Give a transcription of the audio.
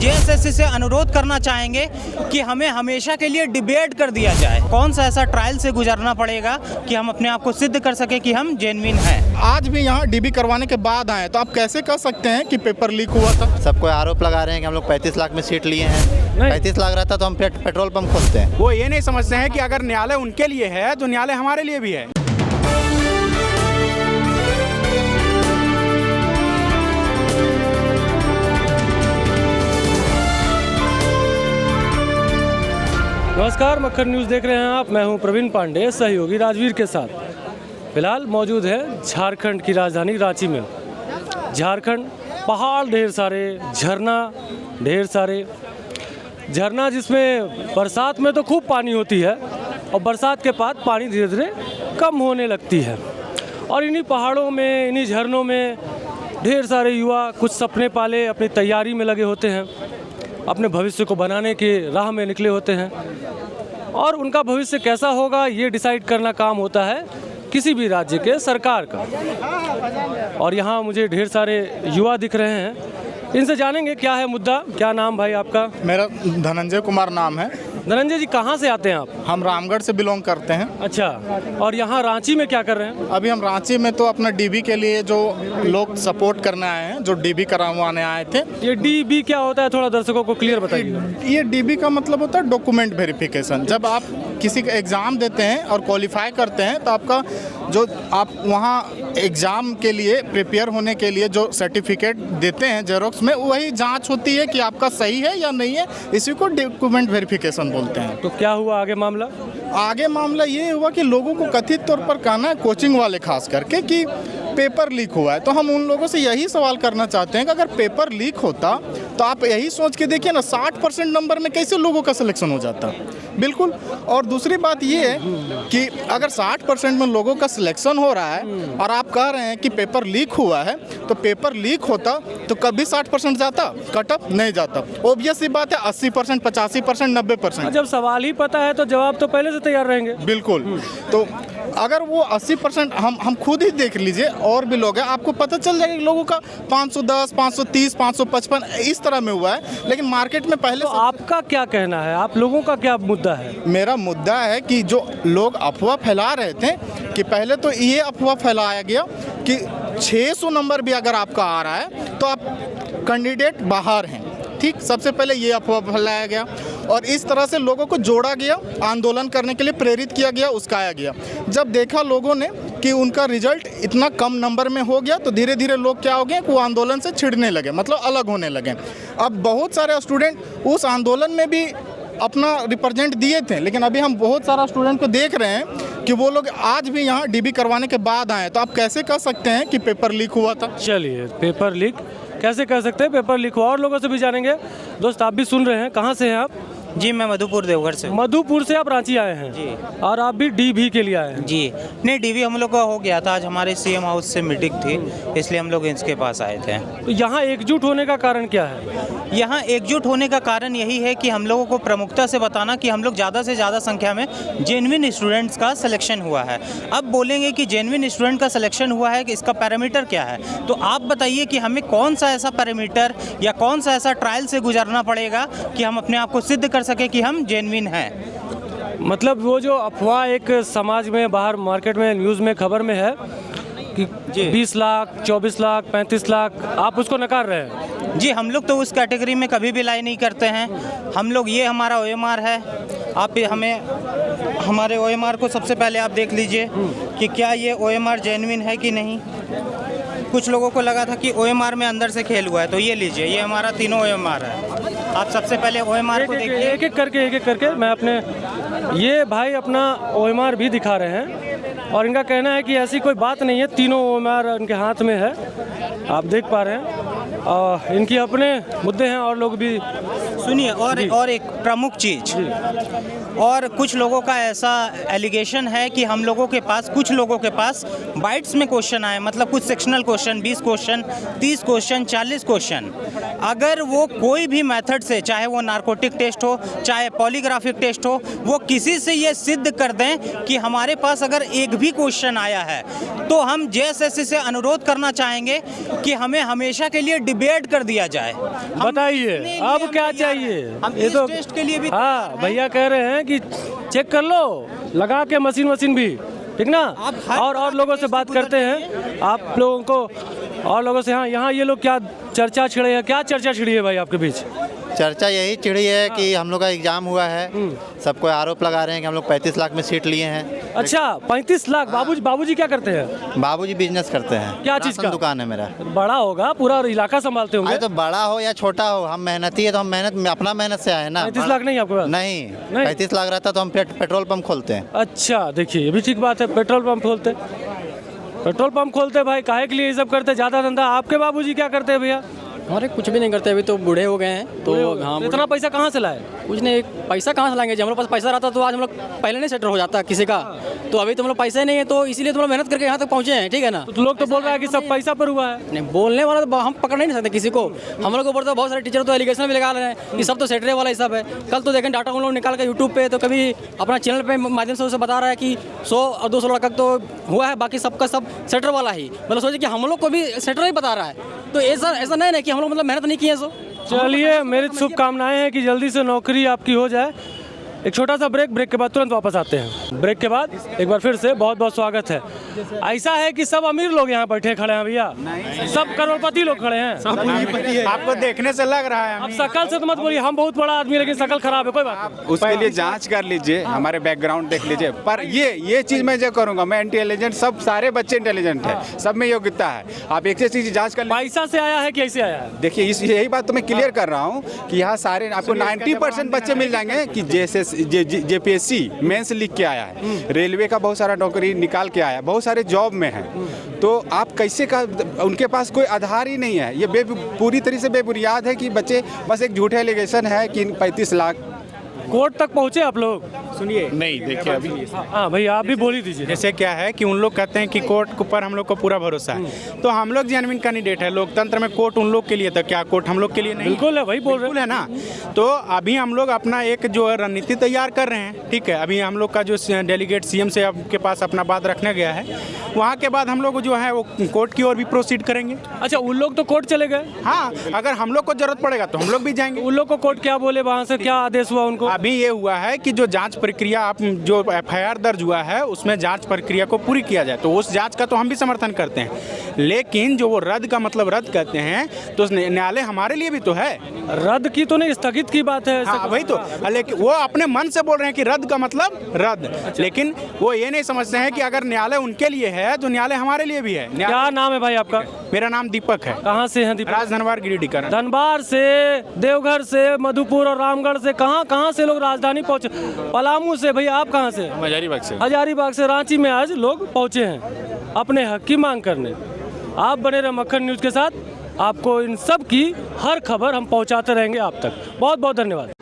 JSSC से अनुरोध करना चाहेंगे कि हमें हमेशा के लिए डिबेट कर दिया जाए। कौन सा ऐसा ट्रायल से गुजरना पड़ेगा कि हम अपने आप को सिद्ध कर सके कि हम जेन्युइन हैं। आज भी यहाँ डीबी करवाने के बाद आए तो आप कैसे कह सकते हैं कि पेपर लीक हुआ था? सबको आरोप लगा रहे हैं कि हम लोग 35 लाख में सीट लिए हैं। 35 लाख रहता तो हम पेट्रोल पंप खोलते हैं। वो ये नहीं समझते हैं कि अगर न्यायालय उनके लिए है तो न्यायालय हमारे लिए भी है। नमस्कार, मक्खर न्यूज़ देख रहे हैं आप। मैं हूं प्रवीण पांडे, सहयोगी राजवीर के साथ। फिलहाल मौजूद है झारखंड की राजधानी रांची में। झारखंड, पहाड़ ढेर सारे, झरना ढेर सारे। झरना जिसमें बरसात में तो खूब पानी होती है और बरसात के बाद पानी धीरे धीरे कम होने लगती है। और इन्हीं पहाड़ों में, इन्हीं झरनों में ढेर सारे युवा कुछ सपने पाले अपनी तैयारी में लगे होते हैं, अपने भविष्य को बनाने की राह में निकले होते हैं। और उनका भविष्य कैसा होगा ये डिसाइड करना काम होता है किसी भी राज्य के सरकार का। और यहाँ मुझे ढेर सारे युवा दिख रहे हैं, इनसे जानेंगे क्या है मुद्दा। क्या नाम भाई आपका? मेरा धनंजय कुमार नाम है। धनंजय जी, कहाँ से आते हैं आप? हम रामगढ़ से बिलोंग करते हैं। अच्छा, और यहाँ रांची में क्या कर रहे हैं? अभी हम रांची में तो अपना डीबी के लिए जो लोग सपोर्ट करने आए हैं, जो डीबी करवाने आए थे। ये डीबी क्या होता है, थोड़ा दर्शकों को क्लियर बताइए। ये डीबी का मतलब होता है डॉक्यूमेंट वेरिफिकेशन। जब आप किसी का एग्ज़ाम देते हैं और क्वालिफाई करते हैं तो आपका जो आप वहाँ एग्ज़ाम के लिए प्रिपेयर होने के लिए जो सर्टिफिकेट देते हैं जेरोक्स में, वही जांच होती है कि आपका सही है या नहीं है। इसी को डॉक्यूमेंट वेरिफिकेशन बोलते हैं। तो क्या हुआ आगे मामला? आगे मामला ये हुआ कि लोगों को कथित तौर पर कहना है, कोचिंग वाले खास करके, कि पेपर लीक हुआ है। तो हम उन लोगों से यही सवाल करना चाहते हैं कि अगर पेपर लीक होता तो आप यही सोच के देखिए ना, 60% नंबर में कैसे लोगों का सिलेक्शन हो जाता। बिल्कुल। और दूसरी बात ये है कि अगर 60% में लोगों का सिलेक्शन हो रहा है और आप कह रहे हैं कि पेपर लीक हुआ है, तो पेपर लीक होता तो कभी 60% जाता, कटअप नहीं जाता। ऑब्वियस सी बात है, 80%, 85%, 90%। जब सवाल ही पता है तो जवाब तो पहले से तैयार रहेंगे। बिल्कुल। तो अगर वो 80% हम खुद ही देख लीजिए, और भी लोग हैं, आपको पता चल जाएगा कि लोगों का 510, 530, 555 इस तरह में हुआ है। लेकिन मार्केट में पहले तो आपका क्या कहना है, आप लोगों का क्या मुद्दा है? मेरा मुद्दा है कि जो लोग अफवाह फैला रहे थे कि पहले तो ये अफवाह फैलाया गया कि 600 नंबर भी अगर आपका आ रहा है तो आप कैंडिडेट बाहर हैं। ठीक, सबसे पहले ये अफवाह फैलाया गया और इस तरह से लोगों को जोड़ा गया, आंदोलन करने के लिए प्रेरित किया गया, उस्काया गया। जब देखा लोगों ने कि उनका रिजल्ट इतना कम नंबर में हो गया तो धीरे धीरे लोग क्या हो गए कि वो आंदोलन से छिड़ने लगे, मतलब अलग होने लगे। अब बहुत सारे स्टूडेंट उस आंदोलन में भी अपना रिप्रेजेंट दिए थे, लेकिन अभी हम बहुत सारा स्टूडेंट को देख रहे हैं कि वो लोग आज भी यहाँ डीबी करवाने के बाद आए। तो आप कैसे कह सकते हैं कि पेपर लीक हुआ था? चलिए, पेपर लीक कैसे कह सकते हैं, पेपर लीक हुआ। और लोगों से भी जानेंगे। दोस्त, आप भी सुन रहे हैं, कहाँ से हैं आप? जी, मैं मधुपुर देवघर से। मधुपुर से आप रांची आए हैं? जी। और आप भी डीबी के लिए आए हैं? जी नहीं, डीवी हम लोग का हो गया था। आज हमारे सीएम हाउस से मीटिंग थी, इसलिए हम लोग इसके पास आए थे। तो यहाँ एकजुट होने का कारण क्या है? यहाँ एकजुट होने का कारण यही है कि हम लोगों को प्रमुखता से बताना कि हम लोग ज़्यादा से ज़्यादा संख्या में जेन्युइन स्टूडेंट्स का सिलेक्शन हुआ है। अब बोलेंगे कि जेन्युइन स्टूडेंट का सिलेक्शन हुआ है कि इसका पैरामीटर क्या है, तो आप बताइए कि हमें कौन सा ऐसा पैरामीटर या कौन सा ऐसा ट्रायल से गुजरना पड़ेगा कि हम अपने आप को सिद्ध कर सके कि हम जेन्युइन हैं। मतलब वो जो अफवाह एक समाज में, बाहर मार्केट में, न्यूज़ में, खबर में है कि 20 लाख, 24 लाख, 35 लाख, आप उसको नकार रहे हैं? जी, हम लोग तो उस कैटेगरी में कभी भी लाई नहीं करते हैं। हम लोग, ये हमारा OMR है। आप हमें हमारे OMR को सबसे पहले आप देख लीजिए कि क्या ये OMR जेन्युइन है कि नहीं। कुछ लोगों को लगा था कि OMR में अंदर से खेल हुआ है, तो ये लीजिए, ये हमारा तीनों OMR है। आप सबसे पहले OMR को देखिए। एक एक करके मैं अपने, ये भाई अपना OMR भी दिखा रहे हैं और इनका कहना है कि ऐसी कोई बात नहीं है, तीनों OMR इनके हाथ में है, आप देख पा रहे हैं। इनकी अपने मुद्दे हैं और लोग भी सुनिए। और एक प्रमुख चीज़, और कुछ लोगों का ऐसा एलिगेशन है कि हम लोगों के पास, कुछ लोगों के पास बाइट्स में क्वेश्चन आए, मतलब कुछ sectional question, 20 question, 30 question, 40 question. अगर वो कोई भी मेथड से, चाहे वो नार्कोटिक टेस्ट हो, चाहे पॉलीग्राफिक टेस्ट हो, वो किसी से ये सिद्ध कर दें कि हमारे पास अगर एक भी क्वेश्चन आया है तो हम जेएसएससी से अनुरोध करना चाहेंगे कि हमें हमेशा के लिए डिबेट कर दिया जाए। बताइए अब क्या चाहिए? हम ये इस तो टेस्ट के लिए भी हाँ भैया कह रहे हैं कि चेक कर लो, लगा के मशीन भी, ठीक ना। आप हर और लोगों से बात करते हैं आप लोगों को, और लोगों से। हाँ, यहाँ ये लोग क्या चर्चा छिड़े है? क्या चर्चा छिड़ी है भाई आपके बीच? चर्चा यही चिड़ी है कि हम लोग का एग्जाम हुआ है, सबको आरोप लगा रहे हैं कि हम लोग 35 लाख में सीट लिए हैं। अच्छा 35 लाख। बाबूजी क्या करते हैं? बाबूजी बिजनेस करते हैं। क्या चीज़ राशन का? दुकान है मेरा। बड़ा होगा, पूरा इलाका संभालते होंगे। अरे तो बड़ा हो या छोटा हो, हम मेहनती है तो हम अपना मेहनत से आए ना। 35 लाख नहीं आपके पास? नहीं 35 लाख रहता तो हम पेट्रोल पंप खोलते हैं। अच्छा देखिए, ये भी ठीक बात है, पेट्रोल पंप खोलते भाई, काहे के लिए ये सब करते? ज़्यादा धंधा। आपके बाबूजी क्या करते हैं भैया? हमारे कुछ भी नहीं करते, अभी तो बूढ़े हो गए हैं। तो हाँ, तो इतना पैसा कहाँ से लाए? कुछ नहीं, पैसा कहाँ से लाएंगे? जब हम लोग पास पैसा रहता तो आज हम लोग पहले नहीं सेटल हो जाता किसी का। तो अभी तो हम लोग पैसे नहीं है, तो इसीलिए तो हम लोग मेहनत करके यहाँ तक पहुँचे हैं, ठीक है ना। तो लोग तो बोल रहा है कि सब पैसा पर हुआ है। नहीं, बोलने वाला तो हम पकड़ नहीं सकते किसी को। हम लोग के ऊपर तो बहुत सारे टीचर तो एलिगेशन भी लगा रहे हैं कि सब तो सेटरे वाला ही सब है। कल तो देखें डाटा हम लोग निकाल कर यूट्यूब पे, तो कभी अपना चैनल पे माध्यम से उसे बता रहा है कि 100 और 200 लाख तो हुआ है, बाकी सबका सब सेटर वाला ही। मतलब सोचिए कि हम लोग को भी सेटर ही बता रहा है। तो ऐसा नहीं है कि हम लोग मतलब मेहनत नहीं किए। चलिए, मेरी शुभकामनाएं हैं कि जल्दी से नौकरी आपकी हो जाए। एक छोटा सा ब्रेक के बाद तुरंत वापस आते हैं। ब्रेक के बाद एक बार फिर से बहुत बहुत स्वागत है। ऐसा है कि सब अमीर लोग यहाँ बैठे खड़े हैं भैया, सब करोड़पति लोग खड़े हैं। आपको देखने से लग रहा है। अब शकल से तो मत बोलिए, हम बहुत बड़ा आदमी, लेकिन शकल खराब है, कोई बात नहीं। उसके लिए जांच कर लीजिए, हमारे बैकग्राउंड देख लीजिए। पर ये चीज मैं जो करूंगा, मैं इंटेलिजेंट, सब सारे बच्चे इंटेलिजेंट है, सब में योग्यता है। आप एक से चीज जांच कर लीजिए। पैसा से आया है कि ऐसे आया है? देखिए यही बात तो मैं क्लियर कर रहा हूँ कि यहाँ सारे आपको 90% बच्चे मिल जाएंगे कि जैसे JPSC मेंस लिख के आया है, रेलवे का बहुत सारा नौकरी निकाल के आया, बहुत सारे जॉब में है। तो आप कैसे का, उनके पास कोई आधार ही नहीं है। ये पूरी तरह से बेबुनियाद है कि बच्चे बस एक झूठे एलिगेशन है कि 35 लाख। कोर्ट तक पहुँचे आप लोग? सुनिए, नहीं देखिए अभी हाँ भैया आप भी बोल ही दीजिए। जैसे क्या है कि उन लोग कहते हैं कि कोर्ट के ऊपर हम लोग को पूरा भरोसा है, तो हम लोग जेन्युइन कैंडिडेट है। लोकतंत्र में कोर्ट उन लोग के लिए था, क्या कोर्ट हम लोग के लिए नहीं? बिल्कुल है, वही बोल रहे है ना। तो अभी हम लोग अपना एक जो रणनीति तैयार कर रहे हैं, ठीक है। अभी हम लोग का जो डेलीगेट CM से आपके पास अपना बात रखने गया है, वहाँ के बाद हम लोग जो है वो कोर्ट की ओर भी प्रोसीड करेंगे। अच्छा, उन लोग तो कोर्ट चले गए? हाँ, अगर हम लोग को जरूरत पड़ेगा तो हम लोग भी जाएंगे। उन लोग को कोर्ट क्या बोले, वहाँ से क्या आदेश हुआ उनको? अभी ये हुआ है कि जो जांच प्रक्रिया, आप जो FIR दर्ज हुआ है उसमें जांच प्रक्रिया को पूरी किया जाए। तो उस जांच का तो हम भी समर्थन करते हैं, लेकिन जो वो रद्द का मतलब रद्द कहते हैं, तो न्यायालय हमारे लिए भी तो है। रद्द की तो नहीं, स्थगित की बात है। हाँ, वही तो। लेकिन वो अपने मन से बोल रहे हैं कि रद्द का मतलब रद्द। अच्छा। लेकिन वो ये नहीं समझते हैं कि अगर न्यायालय उनके लिए है तो न्यायालय हमारे लिए भी है। क्या नाम है भाई आपका? मेरा नाम दीपक है। कहाँ से हैं दीपक? राजधनवार गिरिडीह। धनबाद से, देवघर से, मधुपुर और रामगढ़ से, कहाँ से लोग राजधानी पहुँचे? पलामू से। भैया आप कहाँ से? हजारीबाग से। रांची में आज लोग पहुँचे हैं अपने हक की मांग करने। आप बने रहे मक्खन न्यूज़ के साथ, आपको इन सब की हर खबर हम पहुँचाते रहेंगे आप तक। बहुत बहुत धन्यवाद।